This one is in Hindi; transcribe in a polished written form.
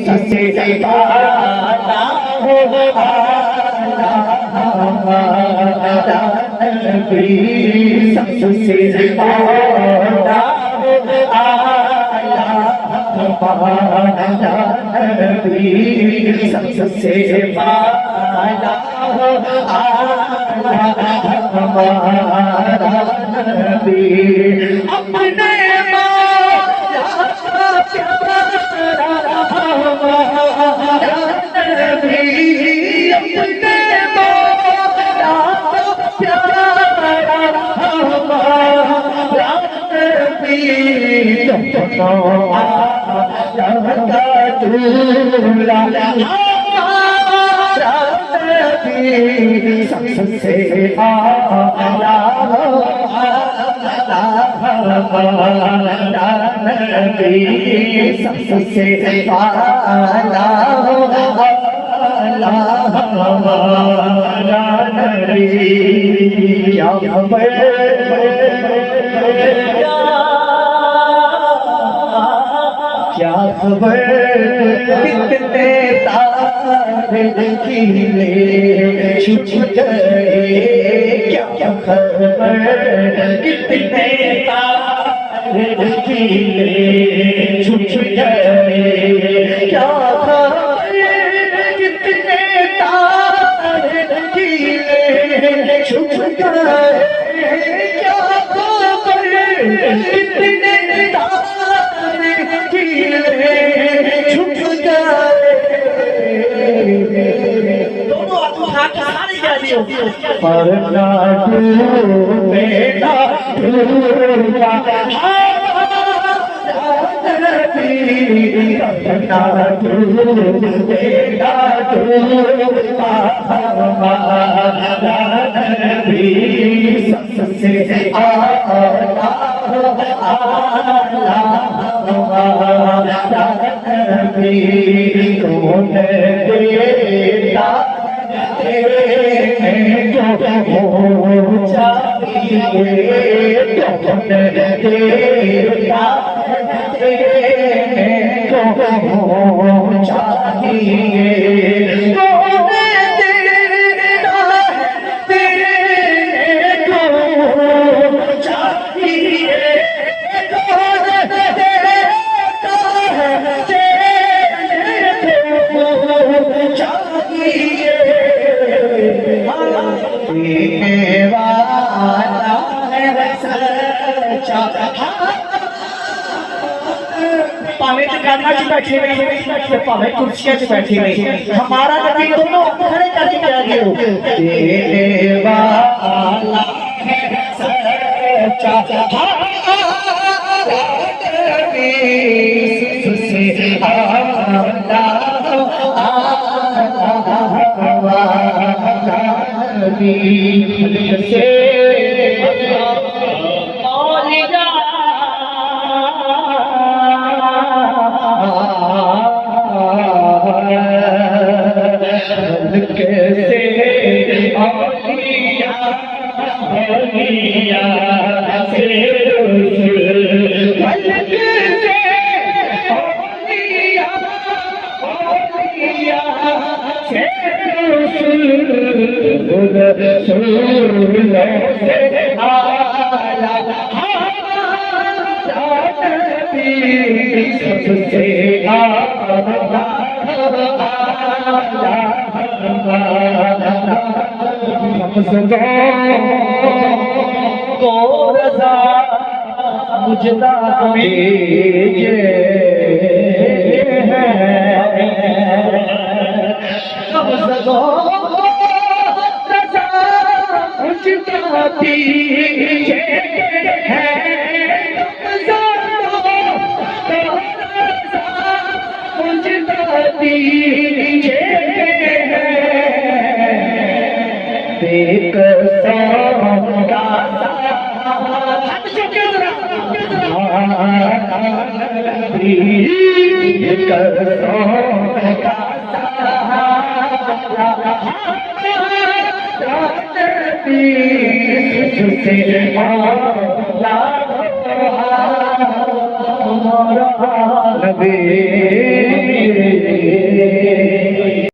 सबसे आला हो नबी सबसे आला हो नबी सबसे आला हो हमारा नबी अपने सबसे आला नबी सबसे आला नबी क्या खबर कितने तारे खिले छुप गए क्या खबर कितने तारे खिले छुप गए क्या खबर कितने तारे खिले छुप गए क्या खबर कितने पर ना डूबेगा डूबा ना डूबेगा डूबा नबी सबसे आला नबी कौन देता बैठे हुए पावे कुर्सियां से बैठे हुए हमारा नबी दोनों खड़े करके आ गए देने वाला है सच्चा नबी सबसे आला नबी से कैसे औलिया औलिया से फलक से औलिया औलिया से रसूल से आला नबी सबसे आला को रज़ा मुझदा भेजे रज़ा मुझदा भेजे एक से नबी